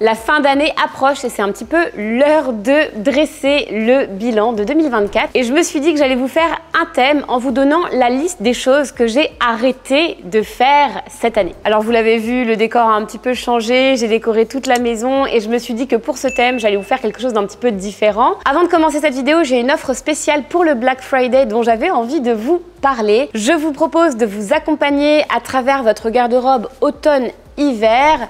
La fin d'année approche et c'est un petit peu l'heure de dresser le bilan de 2024 et je me suis dit que j'allais vous faire un thème en vous donnant la liste des choses que j'ai arrêté de faire cette année. Alors vous l'avez vu, le décor a un petit peu changé, j'ai décoré toute la maison et je me suis dit que pour ce thème, j'allais vous faire quelque chose d'un petit peu différent. Avant de commencer cette vidéo, j'ai une offre spéciale pour le Black Friday dont j'avais envie de vous parler. Je vous propose de vous accompagner à travers votre garde-robe automne-hiver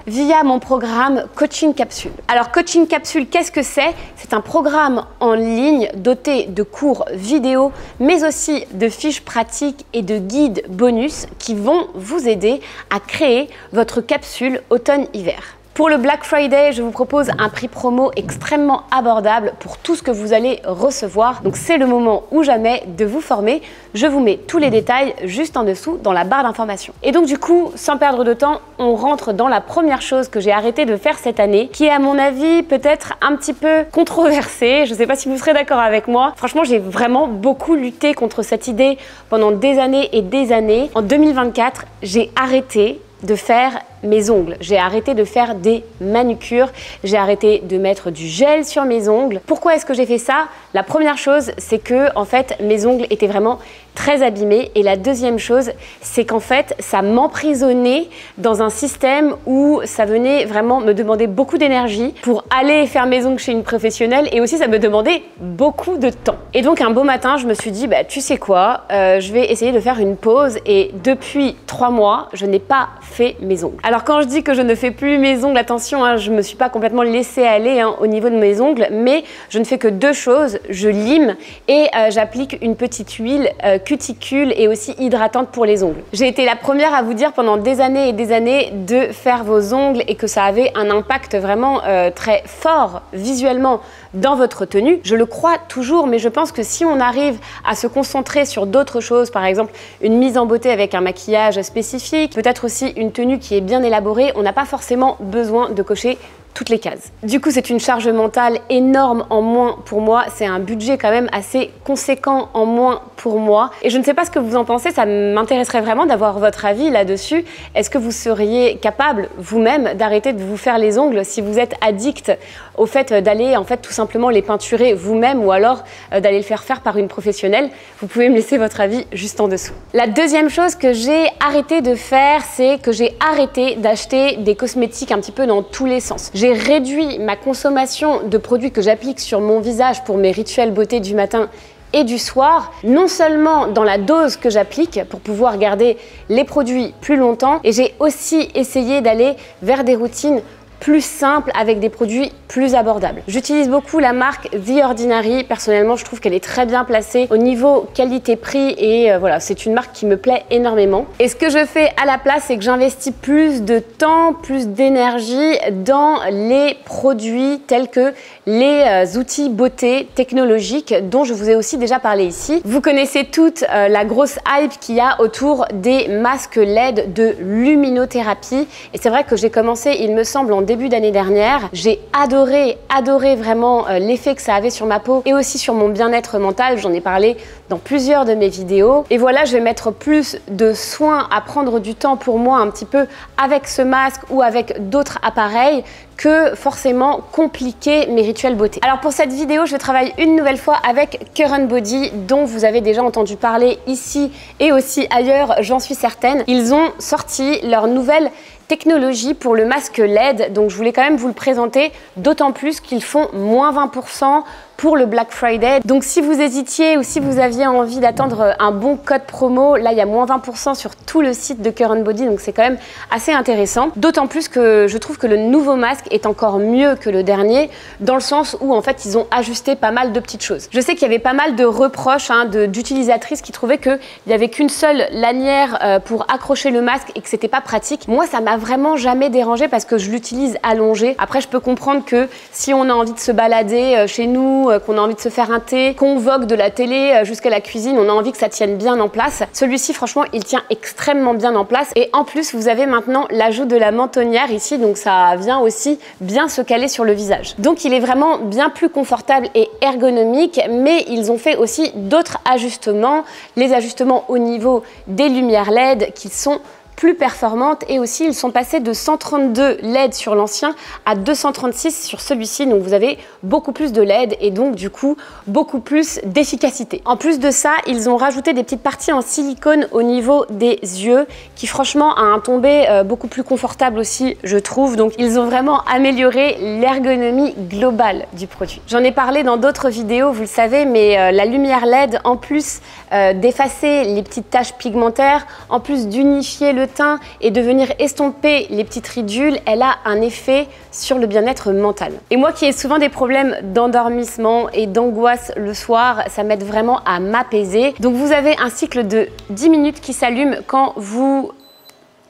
via mon programme Coaching Capsule. Alors Coaching Capsule, qu'est-ce que c'est? C'est un programme en ligne doté de cours vidéo, mais aussi de fiches pratiques et de guides bonus qui vont vous aider à créer votre capsule automne-hiver. Pour le Black Friday, je vous propose un prix promo extrêmement abordable pour tout ce que vous allez recevoir. Donc c'est le moment ou jamais de vous former. Je vous mets tous les détails juste en dessous dans la barre d'informations. Et donc du coup, sans perdre de temps, on rentre dans la première chose que j'ai arrêté de faire cette année, qui est à mon avis peut-être un petit peu controversée. Je ne sais pas si vous serez d'accord avec moi. Franchement, j'ai vraiment beaucoup lutté contre cette idée pendant des années et des années. En 2024, j'ai arrêté de faire mes ongles. J'ai arrêté de faire des manucures, j'ai arrêté de mettre du gel sur mes ongles. Pourquoi est-ce que j'ai fait ça? La première chose, c'est que en fait, mes ongles étaient vraiment très abîmés et la deuxième chose, c'est qu'en fait, ça m'emprisonnait dans un système où ça venait vraiment me demander beaucoup d'énergie pour aller faire mes ongles chez une professionnelle et aussi ça me demandait beaucoup de temps. Et donc un beau matin, je me suis dit, tu sais quoi, je vais essayer de faire une pause et depuis 3 mois, je n'ai pas fait mes ongles. Alors quand je dis que je ne fais plus mes ongles, attention, je ne me suis pas complètement laissée aller au niveau de mes ongles, mais je ne fais que 2 choses, je lime et j'applique une petite huile cuticule et aussi hydratante pour les ongles. J'ai été la première à vous dire pendant des années et des années de faire vos ongles et que ça avait un impact vraiment très fort visuellement dans votre tenue. Je le crois toujours, mais je pense que si on arrive à se concentrer sur d'autres choses, par exemple une mise en beauté avec un maquillage spécifique, peut-être aussi une tenue qui est bien élaborée, on n'a pas forcément besoin de cocher toutes les cases. Du coup, c'est une charge mentale énorme en moins pour moi. C'est un budget quand même assez conséquent en moins pour moi. Et je ne sais pas ce que vous en pensez, ça m'intéresserait vraiment d'avoir votre avis là-dessus. Est-ce que vous seriez capable vous-même d'arrêter de vous faire les ongles si vous êtes addict au fait d'aller en fait tout simplement les peinturer vous-même ou alors d'aller le faire par une professionnelle? Vous pouvez me laisser votre avis juste en dessous. La deuxième chose que j'ai arrêté de faire, c'est que j'ai arrêté d'acheter des cosmétiques un petit peu dans tous les sens. J'ai réduit ma consommation de produits que j'applique sur mon visage pour mes rituels beauté du matin et du soir, non seulement dans la dose que j'applique pour pouvoir garder les produits plus longtemps, et j'ai aussi essayé d'aller vers des routines plus simple avec des produits plus abordables. J'utilise beaucoup la marque The Ordinary. Personnellement, je trouve qu'elle est très bien placée au niveau qualité-prix et voilà, c'est une marque qui me plaît énormément. Et ce que je fais à la place, c'est que j'investis plus de temps, plus d'énergie dans les produits tels que les outils beauté technologiques dont je vous ai aussi déjà parlé ici. Vous connaissez toute la grosse hype qu'il y a autour des masques LED de luminothérapie et c'est vrai que j'ai commencé, il me semble, en début d'année dernière. J'ai adoré vraiment l'effet que ça avait sur ma peau et aussi sur mon bien-être mental. J'en ai parlé dans plusieurs de mes vidéos. Et voilà, je vais mettre plus de soin à prendre du temps pour moi un petit peu avec ce masque ou avec d'autres appareils que forcément compliquer mes rituels beauté. Alors pour cette vidéo, je travaille une nouvelle fois avec Current Body dont vous avez déjà entendu parler ici et aussi ailleurs, j'en suis certaine. Ils ont sorti leur nouvelle technologie pour le masque LED, donc je voulais quand même vous le présenter, d'autant plus qu'ils font moins 20% pour le Black Friday. Donc si vous hésitiez ou si vous aviez envie d'attendre un bon code promo, là il y a moins 20% sur tout le site de Current Body, donc c'est quand même assez intéressant. D'autant plus que je trouve que le nouveau masque est encore mieux que le dernier, dans le sens où en fait ils ont ajusté pas mal de petites choses. Je sais qu'il y avait pas mal de reproches d'utilisatrices qui trouvaient qu'il n'y avait qu'une seule lanière pour accrocher le masque et que c'était pas pratique. Moi ça m'a vraiment jamais dérangé parce que je l'utilise allongé. Après je peux comprendre que si on a envie de se balader chez nous, qu'on a envie de se faire un thé, qu'on vogue de la télé jusqu'à la cuisine, on a envie que ça tienne bien en place. Celui-ci, franchement, il tient extrêmement bien en place. Et en plus, vous avez maintenant l'ajout de la mentonnière ici, donc ça vient aussi bien se caler sur le visage. Donc il est vraiment bien plus confortable et ergonomique, mais ils ont fait aussi d'autres ajustements. Les ajustements au niveau des lumières LED qui sont plus performante et aussi ils sont passés de 132 LED sur l'ancien à 236 sur celui-ci. Donc vous avez beaucoup plus de LED et donc du coup beaucoup plus d'efficacité. En plus de ça, ils ont rajouté des petites parties en silicone au niveau des yeux qui franchement a un tombé beaucoup plus confortable aussi, je trouve. Donc ils ont vraiment amélioré l'ergonomie globale du produit. J'en ai parlé dans d'autres vidéos, vous le savez, mais la lumière LED, en plus d'effacer les petites taches pigmentaires, en plus d'unifier le teint et de venir estomper les petites ridules, elle a un effet sur le bien-être mental. Et moi qui ai souvent des problèmes d'endormissement et d'angoisse le soir, ça m'aide vraiment à m'apaiser. Donc vous avez un cycle de 10 minutes qui s'allume quand vous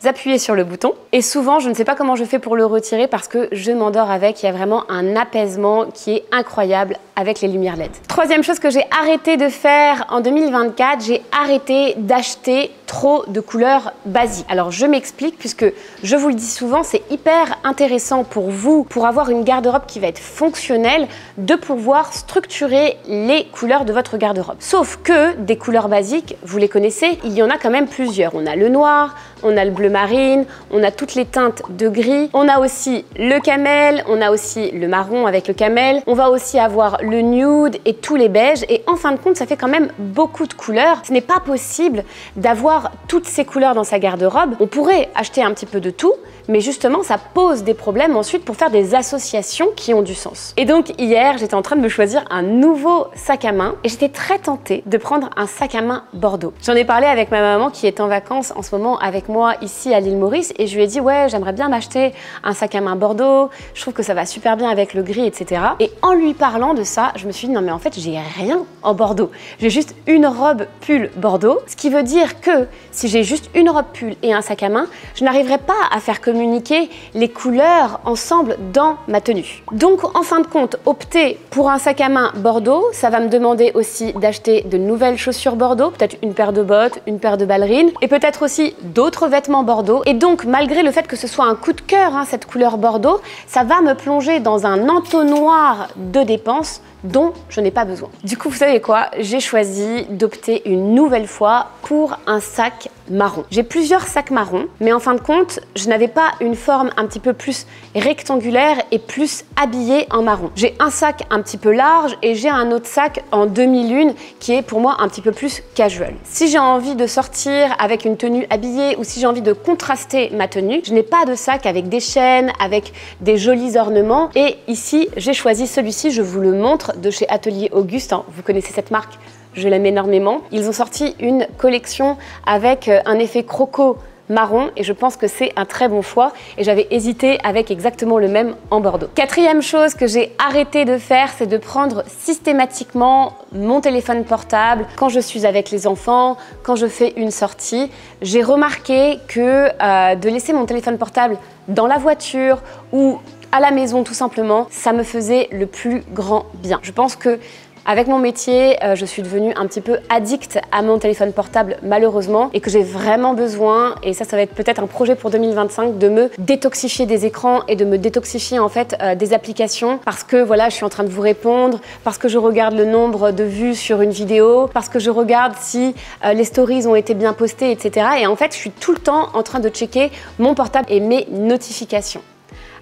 appuyez sur le bouton. Et souvent, je ne sais pas comment je fais pour le retirer parce que je m'endors avec. Il y a vraiment un apaisement qui est incroyable avec les lumières LED. Troisième chose que j'ai arrêté de faire en 2024, j'ai arrêté d'acheter trop de couleurs basiques. Alors je m'explique puisque je vous le dis souvent, c'est hyper intéressant pour vous, pour avoir une garde-robe qui va être fonctionnelle, de pouvoir structurer les couleurs de votre garde-robe. Sauf que des couleurs basiques, vous les connaissez, il y en a quand même plusieurs. On a le noir, on a le bleu marine, on a toutes les teintes de gris, on a aussi le camel, on a aussi le marron avec le camel, on va aussi avoir le nude et tous les beiges et en fin de compte ça fait quand même beaucoup de couleurs. Ce n'est pas possible d'avoir toutes ces couleurs dans sa garde-robe. On pourrait acheter un petit peu de tout, mais justement ça pose des problèmes ensuite pour faire des associations qui ont du sens. Et donc hier j'étais en train de me choisir un nouveau sac à main et j'étais très tentée de prendre un sac à main Bordeaux. J'en ai parlé avec ma maman qui est en vacances en ce moment avec moi ici à l'île Maurice et je lui ai dit ouais j'aimerais bien m'acheter un sac à main Bordeaux, je trouve que ça va super bien avec le gris etc. Et en lui parlant de ça je me suis dit non mais en fait j'ai rien en Bordeaux, j'ai juste une robe pull Bordeaux, ce qui veut dire que si j'ai juste une robe pull et un sac à main, je n'arriverai pas à faire communiquer les couleurs ensemble dans ma tenue. Donc en fin de compte, opter pour un sac à main Bordeaux, ça va me demander aussi d'acheter de nouvelles chaussures Bordeaux, peut-être une paire de bottes, une paire de ballerines et peut-être aussi d'autres vêtements Bordeaux. Et donc malgré le fait que ce soit un coup de cœur, cette couleur Bordeaux, ça va me plonger dans un entonnoir de dépenses dont je n'ai pas besoin. Du coup, vous savez quoi? J'ai choisi d'opter une nouvelle fois pour un sac marron. J'ai plusieurs sacs marrons, mais en fin de compte, je n'avais pas une forme un petit peu plus rectangulaire et plus habillée en marron. J'ai un sac un petit peu large et j'ai un autre sac en demi-lune qui est pour moi un petit peu plus casual. Si j'ai envie de sortir avec une tenue habillée ou si j'ai envie de contraster ma tenue, je n'ai pas de sac avec des chaînes, avec des jolis ornements. Et ici, j'ai choisi celui-ci, je vous le montre, de chez Atelier Auguste. Vous connaissez cette marque, je l'aime énormément. Ils ont sorti une collection avec un effet croco marron et je pense que c'est un très bon choix et j'avais hésité avec exactement le même en Bordeaux. Quatrième chose que j'ai arrêté de faire, c'est de prendre systématiquement mon téléphone portable quand je suis avec les enfants, quand je fais une sortie. J'ai remarqué que de laisser mon téléphone portable dans la voiture ou à la maison tout simplement, ça me faisait le plus grand bien. Je pense que avec mon métier, je suis devenue un petit peu addict à mon téléphone portable malheureusement et que j'ai vraiment besoin, et ça va être peut-être un projet pour 2025, de me détoxifier des écrans et de me détoxifier en fait des applications parce que voilà, je suis en train de vous répondre, parce que je regarde le nombre de vues sur une vidéo, parce que je regarde si les stories ont été bien postées, etc. Et en fait, je suis tout le temps en train de checker mon portable et mes notifications.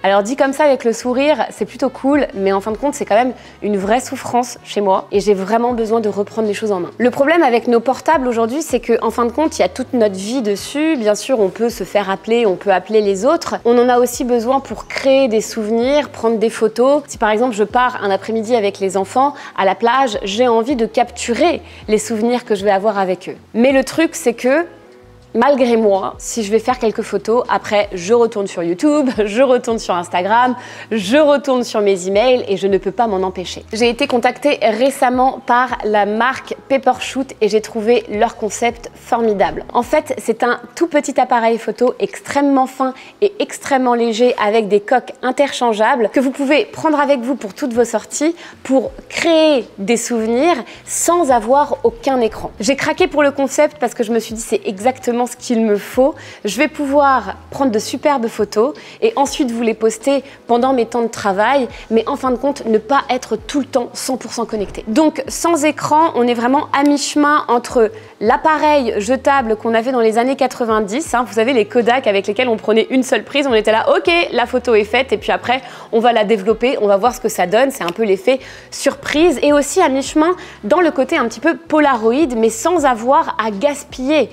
Alors dit comme ça avec le sourire, c'est plutôt cool, mais en fin de compte, c'est quand même une vraie souffrance chez moi et j'ai vraiment besoin de reprendre les choses en main. Le problème avec nos portables aujourd'hui, c'est qu'en fin de compte, il y a toute notre vie dessus. Bien sûr, on peut se faire appeler, on peut appeler les autres. On en a aussi besoin pour créer des souvenirs, prendre des photos. Si par exemple, je pars un après-midi avec les enfants à la plage, j'ai envie de capturer les souvenirs que je vais avoir avec eux. Mais le truc, c'est que malgré moi, si je vais faire quelques photos, après je retourne sur YouTube, je retourne sur Instagram, je retourne sur mes emails et je ne peux pas m'en empêcher. J'ai été contactée récemment par la marque Papershoot et j'ai trouvé leur concept formidable. En fait, c'est un tout petit appareil photo extrêmement fin et extrêmement léger avec des coques interchangeables que vous pouvez prendre avec vous pour toutes vos sorties pour créer des souvenirs sans avoir aucun écran. J'ai craqué pour le concept parce que je me suis dit c'est exactement vraiment ce qu'il me faut. Je vais pouvoir prendre de superbes photos et ensuite vous les poster pendant mes temps de travail, mais en fin de compte, ne pas être tout le temps 100% connecté. Donc, sans écran, on est vraiment à mi-chemin entre l'appareil jetable qu'on avait dans les années 90, vous savez, les Kodak avec lesquels on prenait une seule prise, on était là, ok, la photo est faite, et puis après, on va la développer, on va voir ce que ça donne, c'est un peu l'effet surprise, et aussi à mi-chemin dans le côté un petit peu Polaroid, mais sans avoir à gaspiller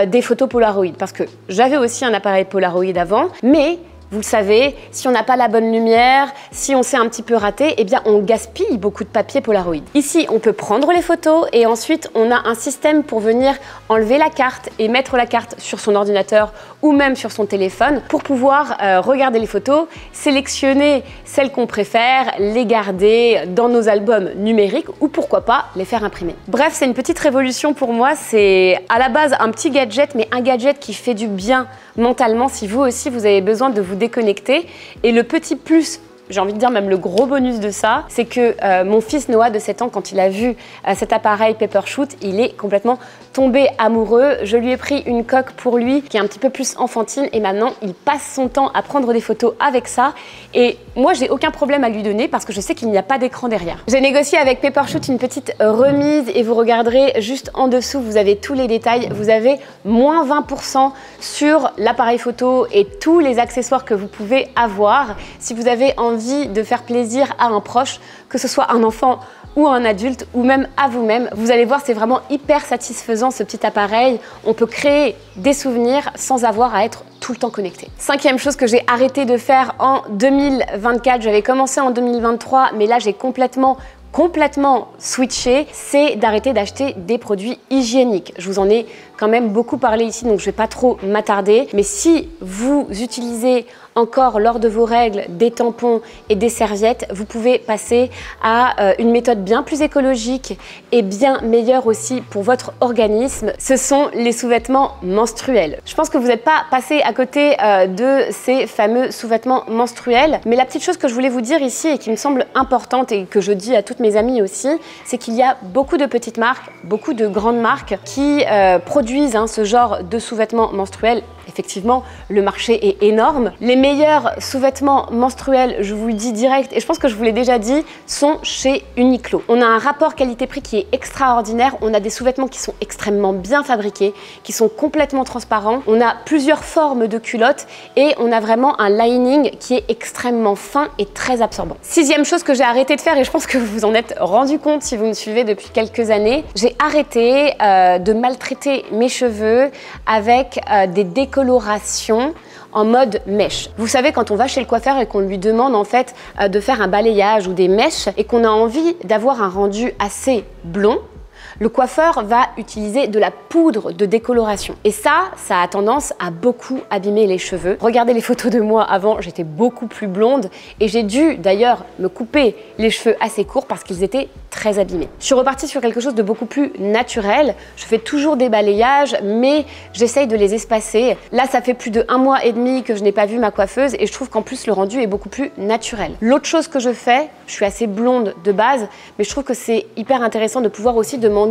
des photos Polaroid, parce que j'avais aussi un appareil Polaroid avant, mais vous le savez, si on n'a pas la bonne lumière, si on s'est un petit peu raté, eh bien on gaspille beaucoup de papier Polaroid. Ici, on peut prendre les photos et ensuite on a un système pour venir enlever la carte et mettre la carte sur son ordinateur ou même sur son téléphone pour pouvoir regarder les photos, sélectionner celles qu'on préfère, les garder dans nos albums numériques ou pourquoi pas les faire imprimer. Bref, c'est une petite révolution pour moi. C'est à la base un petit gadget, mais un gadget qui fait du bien mentalement si vous aussi vous avez besoin de vous déconnecter. Et le petit plus, j'ai envie de dire même le gros bonus de ça, c'est que mon fils Noah de 7 ans, quand il a vu cet appareil Papershoot, il est complètement tombé amoureux. Je lui ai pris une coque pour lui qui est un petit peu plus enfantine et maintenant il passe son temps à prendre des photos avec ça. Et moi, j'ai aucun problème à lui donner parce que je sais qu'il n'y a pas d'écran derrière. J'ai négocié avec Papershoot une petite remise et vous regarderez juste en dessous, vous avez tous les détails. Vous avez moins 20% sur l'appareil photo et tous les accessoires que vous pouvez avoir. Si vous avez envie de faire plaisir à un proche, que ce soit un enfant ou un adulte ou même à vous-même, vous allez voir, c'est vraiment hyper satisfaisant ce petit appareil. On peut créer des souvenirs sans avoir à être tout le temps connecté. Cinquième chose que j'ai arrêté de faire en 2024, j'avais commencé en 2023, mais là j'ai complètement switché, c'est d'arrêter d'acheter des produits hygiéniques. Je vous en ai quand même beaucoup parlé ici, donc je ne vais pas trop m'attarder. Mais si vous utilisez encore lors de vos règles des tampons et des serviettes, vous pouvez passer à une méthode bien plus écologique et bien meilleure aussi pour votre organisme. Ce sont les sous-vêtements menstruels. Je pense que vous n'êtes pas passé à côté de ces fameux sous-vêtements menstruels. Mais la petite chose que je voulais vous dire ici et qui me semble importante et que je dis à toutes mes amies aussi, c'est qu'il y a beaucoup de petites marques, beaucoup de grandes marques qui produisent ce genre de sous-vêtements menstruels. Effectivement, le marché est énorme. Les meilleurs sous-vêtements menstruels, je vous le dis direct, et je pense que je vous l'ai déjà dit, sont chez Uniqlo. On a un rapport qualité-prix qui est extraordinaire. On a des sous-vêtements qui sont extrêmement bien fabriqués, qui sont complètement transparents. On a plusieurs formes de culottes et on a vraiment un lining qui est extrêmement fin et très absorbant. Sixième chose que j'ai arrêté de faire, et je pense que vous vous en êtes rendu compte si vous me suivez depuis quelques années, j'ai arrêté de maltraiter mes cheveux avec des décolorations en mode mèche. Vous savez, quand on va chez le coiffeur et qu'on lui demande en fait de faire un balayage ou des mèches et qu'on a envie d'avoir un rendu assez blond, le coiffeur va utiliser de la poudre de décoloration. Et ça a tendance à beaucoup abîmer les cheveux. Regardez les photos de moi avant, j'étais beaucoup plus blonde et j'ai dû d'ailleurs me couper les cheveux assez courts parce qu'ils étaient très abîmés. Je suis repartie sur quelque chose de beaucoup plus naturel. Je fais toujours des balayages, mais j'essaye de les espacer. Là, ça fait plus de 1 mois et demi que je n'ai pas vu ma coiffeuse et je trouve qu'en plus, le rendu est beaucoup plus naturel. L'autre chose que je fais, je suis assez blonde de base, mais je trouve que c'est hyper intéressant de pouvoir aussi demander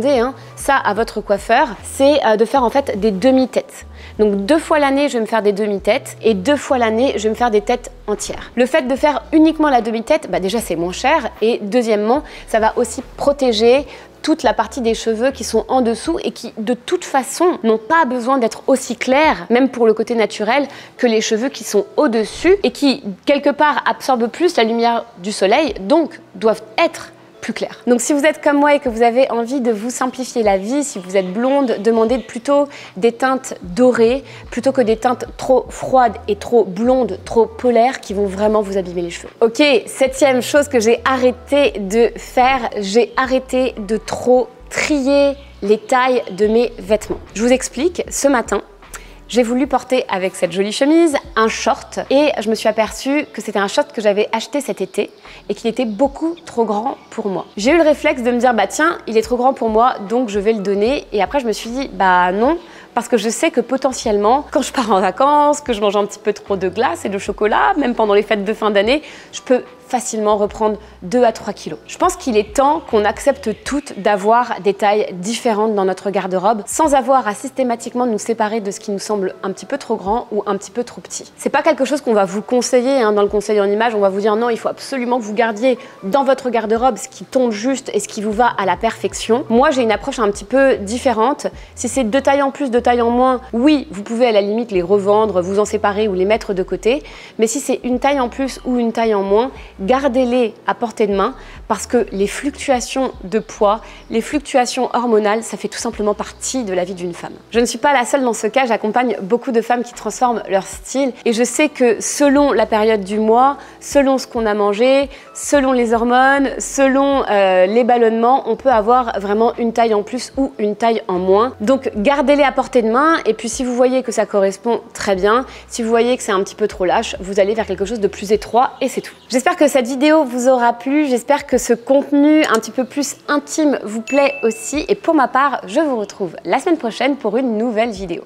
ça à votre coiffeur, c'est de faire en fait des demi-têtes. Donc 2 fois l'année, je vais me faire des demi-têtes et 2 fois l'année, je vais me faire des têtes entières. Le fait de faire uniquement la demi-tête, déjà c'est moins cher et deuxièmement, ça va aussi protéger toute la partie des cheveux qui sont en dessous et qui de toute façon n'ont pas besoin d'être aussi clairs, même pour le côté naturel, que les cheveux qui sont au-dessus et qui quelque part absorbent plus la lumière du soleil, donc doivent être plus clair. Donc si vous êtes comme moi et que vous avez envie de vous simplifier la vie, si vous êtes blonde, demandez plutôt des teintes dorées plutôt que des teintes trop froides et trop blondes, trop polaires qui vont vraiment vous abîmer les cheveux. Ok, 7e chose que j'ai arrêté de faire, j'ai arrêté de trop trier les tailles de mes vêtements. Je vous explique, ce matin, j'ai voulu porter avec cette jolie chemise un short et je me suis aperçue que c'était un short que j'avais acheté cet été et qu'il était beaucoup trop grand pour moi. J'ai eu le réflexe de me dire tiens, il est trop grand pour moi donc je vais le donner et après je me suis dit non, parce que je sais que potentiellement quand je pars en vacances, que je mange un petit peu trop de glace et de chocolat, même pendant les fêtes de fin d'année, je peux facilement reprendre 2 à 3 kilos. Je pense qu'il est temps qu'on accepte toutes d'avoir des tailles différentes dans notre garde-robe sans avoir à systématiquement nous séparer de ce qui nous semble un petit peu trop grand ou un petit peu trop petit. C'est pas quelque chose qu'on va vous conseiller dans le conseil en image, on va vous dire non, il faut absolument que vous gardiez dans votre garde-robe ce qui tombe juste et ce qui vous va à la perfection. Moi, j'ai une approche un petit peu différente. Si c'est 2 tailles en plus, 2 tailles en moins, oui, vous pouvez à la limite les revendre, vous en séparer ou les mettre de côté. Mais si c'est une taille en plus ou une taille en moins, gardez-les à portée de main parce que les fluctuations de poids, les fluctuations hormonales, ça fait tout simplement partie de la vie d'une femme. Je ne suis pas la seule dans ce cas, j'accompagne beaucoup de femmes qui transforment leur style et je sais que selon la période du mois, selon ce qu'on a mangé, selon les hormones, selon les ballonnements, on peut avoir vraiment une taille en plus ou une taille en moins. Donc gardez-les à portée de main et puis si vous voyez que ça correspond, très bien. Si vous voyez que c'est un petit peu trop lâche, vous allez vers quelque chose de plus étroit et c'est tout. J'espère que cette vidéo vous aura plu, j'espère que ce contenu un petit peu plus intime vous plaît aussi et pour ma part, je vous retrouve la semaine prochaine pour une nouvelle vidéo.